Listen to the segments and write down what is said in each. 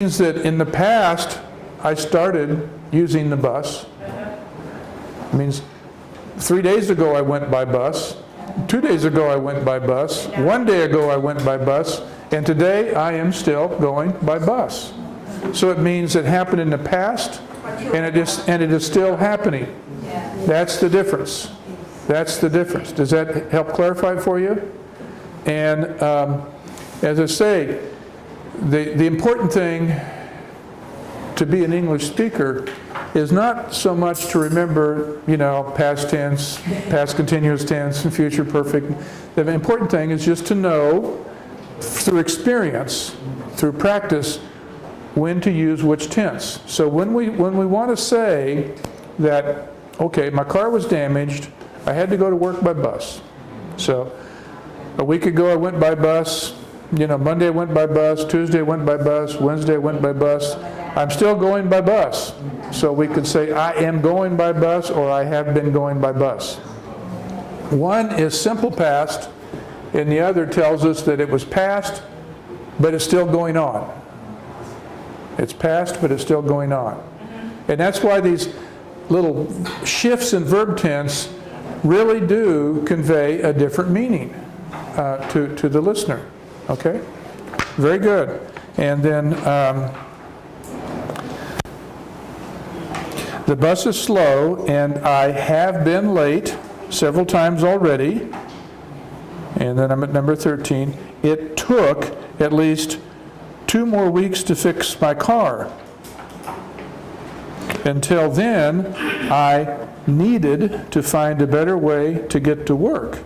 means that in the past I started using the bus. It means 3 days ago I went by bus, 2 days ago I went by bus, 1 day ago I went by bus, and today I am still going by bus. So it means it happened in the past, and it is still happening. That's the difference. That's the difference. Does that help clarify it for you? And as I say, the important thing to be an English speaker is not so much to remember, past tense, past continuous tense, and future perfect. The important thing is just to know through experience, through practice, when to use which tense. So when we want to say that, okay, my car was damaged, I had to go to work by bus. So a week ago I went by bus, Monday I went by bus, Tuesday I went by bus, Wednesday I went by bus. I'm still going by bus. So we could say I am going by bus or I have been going by bus. One is simple past and the other tells us that it was past but it's still going on. It's past but it's still going on. And that's why these little shifts in verb tense really do convey a different meaning to the listener. Okay? Very good. And then the bus is slow and I have been late several times already. And then I'm at number 13. It took at least 2 more weeks to fix my car. Until then, I needed to find a better way to get to work.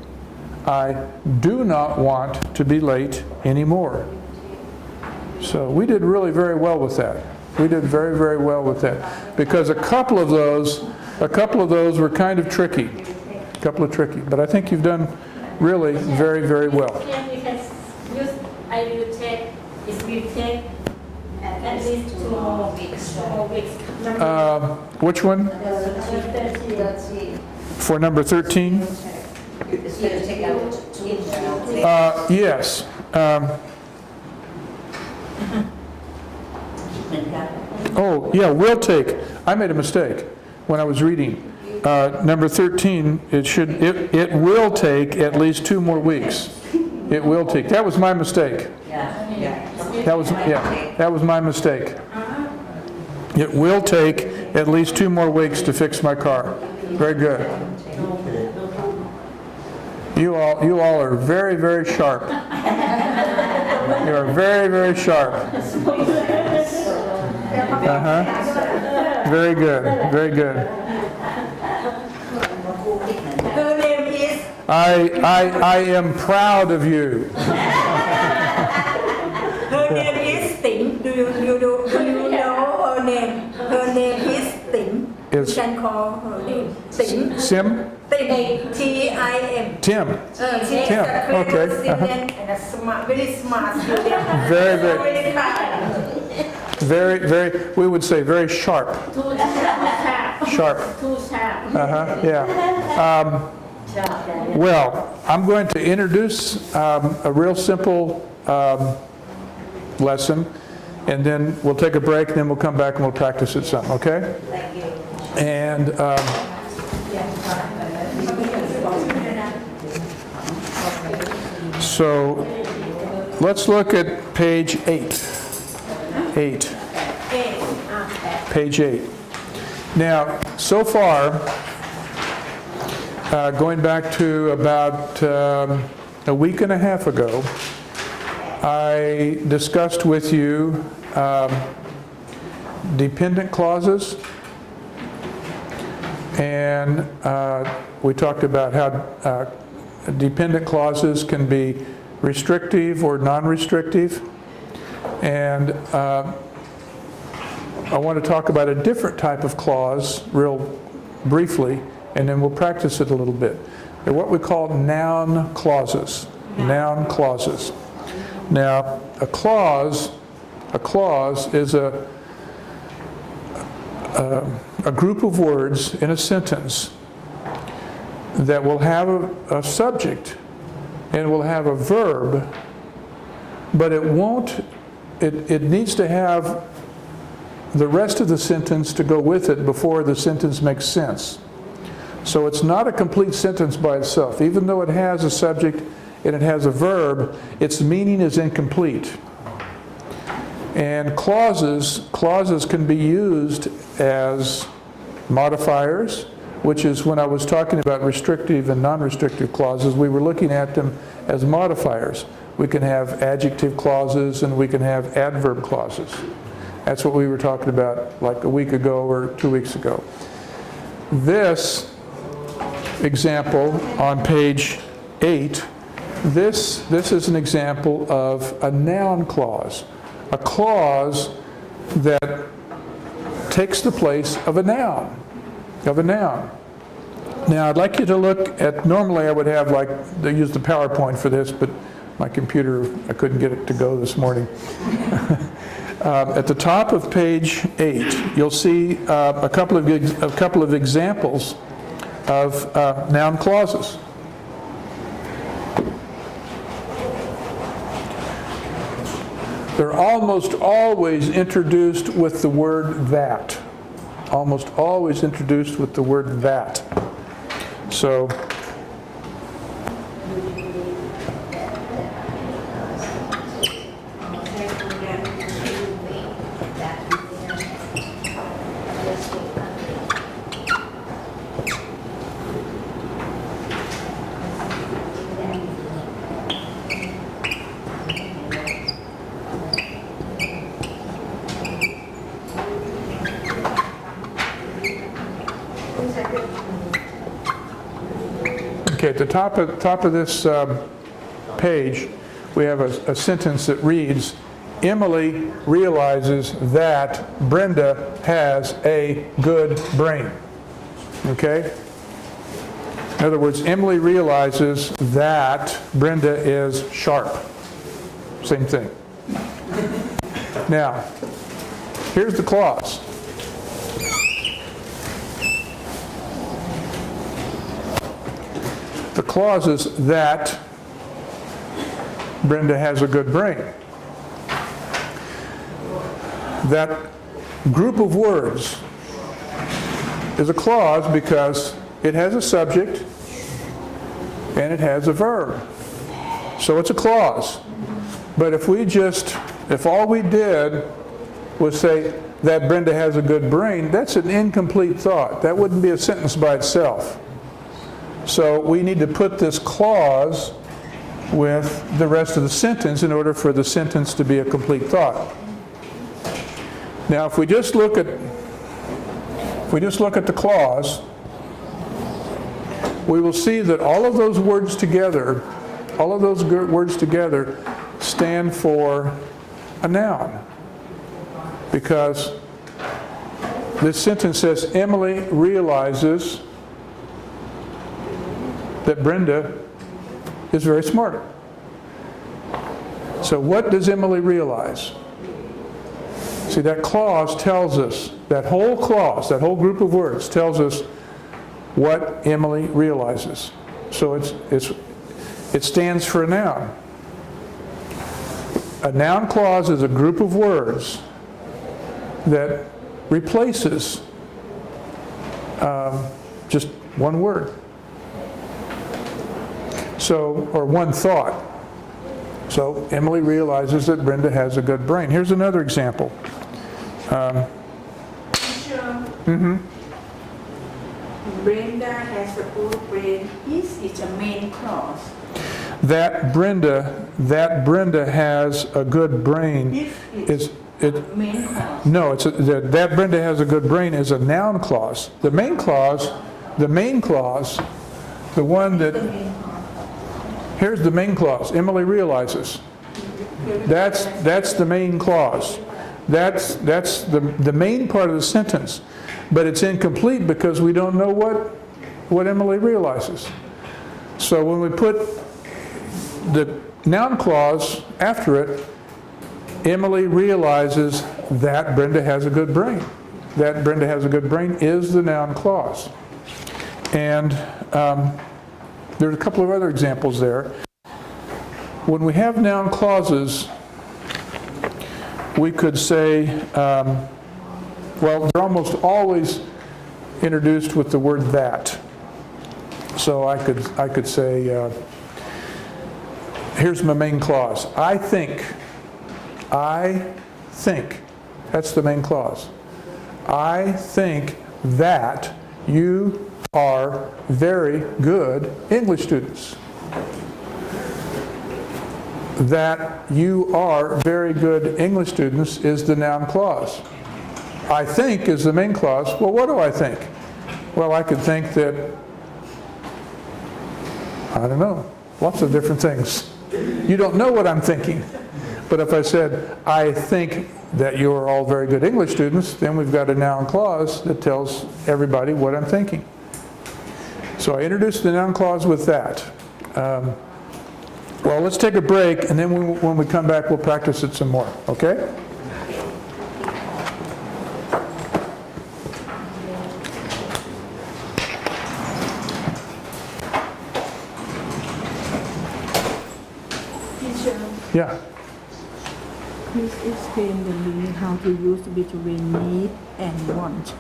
I do not want to be late anymore. So we did really very well with that. We did very, very well with that. Because a couple of those were kind of tricky. But I think you've done really very, very well. I will take, it will take at least 2 more weeks. Which one? For number 13? Yes. Oh, yeah, will take. I made a mistake when I was reading. Number 13, it will take at least 2 more weeks. It will take. That was my mistake. That was my mistake. It will take at least 2 more weeks to fix my car. Very good. You all are very, very sharp. You are very, very sharp. Very good. Very good. Her name is. I am proud of you. Her name is Ting. Do you know her name? Her name is Ting. You can call her name Ting. Sim? Ting. T-I-M. Tim. She is a very Okay. good student and a smart, very smart student. Very, very. Very kind. Very, very, we would say very sharp. Too sharp. Sharp. Too sharp. Yeah. Well, I'm going to introduce a real simple lesson, and then we'll take a break, and then we'll come back and we'll practice it some, okay? Thank you. And so let's look at page 8. Page 8. Now, so far, going back to about a week and a half ago, I discussed with you dependent clauses, and we talked about how dependent clauses can be restrictive or non-restrictive. And I want to talk about a different type of clause real briefly, and then we'll practice it a little bit. They're what we call noun clauses. Noun clauses. Now, a clause is a group of words in a sentence that will have a subject and will have a verb, but it won't it needs to have the rest of the sentence to go with it before the sentence makes sense. So it's not a complete sentence by itself. Even though it has a subject and it has a verb, its meaning is incomplete. And clauses can be used as modifiers, which is when I was talking about restrictive and non-restrictive clauses, we were looking at them as modifiers. We can have adjective clauses and we can have adverb clauses. That's what we were talking about like a week ago or 2 weeks ago. This example on page 8, this is an example of a noun clause. A clause that takes the place of a noun. Now I'd like you to look at, normally I would have like, they use the PowerPoint for this, but my computer, I couldn't get it to go this morning. At the top of page 8, you'll see a couple of examples of noun clauses. They're almost always introduced with the word that. Almost always introduced with the word that. So, okay, at the top of this page, we have a sentence that reads, Emily realizes that Brenda has a good brain. Okay? In other words, Emily realizes that Brenda is sharp. Same thing. Now, here's the clause. The clause is that Brenda has a good brain. That group of words is a clause because it has a subject and it has a verb. So it's a clause. But if all we did was say that Brenda has a good brain, that's an incomplete thought. That wouldn't be a sentence by itself. So we need to put this clause with the rest of the sentence in order for the sentence to be a complete thought. Now, if we just look at the clause, we will see that all of those words together stand for a noun. Because this sentence says, Emily realizes that Brenda is very smart. So what does Emily realize? See, that clause tells us, that whole clause, that whole group of words tells us what Emily realizes. So it stands for a noun. A noun clause is a group of words that replaces just one word. So, or one thought. So Emily realizes that Brenda has a good brain. Here's another example. Brenda has a good brain. Is a main clause. That Brenda has a good brain is main clause. no. That Brenda has a good brain is a noun clause. The main clause, the one that. Here's the main clause. Emily realizes. That's the main clause. That's the main part of the sentence. But it's incomplete because we don't know what Emily realizes. So when we put the noun clause after it, Emily realizes that Brenda has a good brain. That Brenda has a good brain is the noun clause. And there's a couple of other examples there. When we have noun clauses, we could say, well, they're almost always introduced with the word that. So I could say, here's my main clause. I think, that's the main clause. I think that you are very good English students. That you are very good English students is the noun clause. I think is the main clause. Well, what do I think? Well, I could think that, I don't know, lots of different things. You don't know what I'm thinking. But if I said, I think that you are all very good English students, then we've got a noun clause that tells everybody what I'm thinking. So I introduced the noun clause with that. Well, let's take a break, and then when we come back, we'll practice it some more, okay? Teacher, Yeah. please explain the meaning how to use between need and want.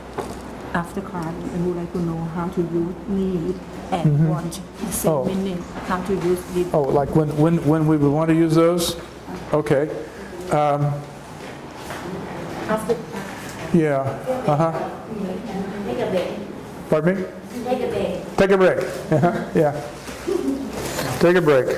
After class, I would like to know how to use need and want. The same Oh. meaning. How to use it. Oh, like when we would want to use those? Okay. After Yeah. Uh-huh. Take a break. Pardon me? Take a break. Take a break. Uh-huh. Yeah. Take a break.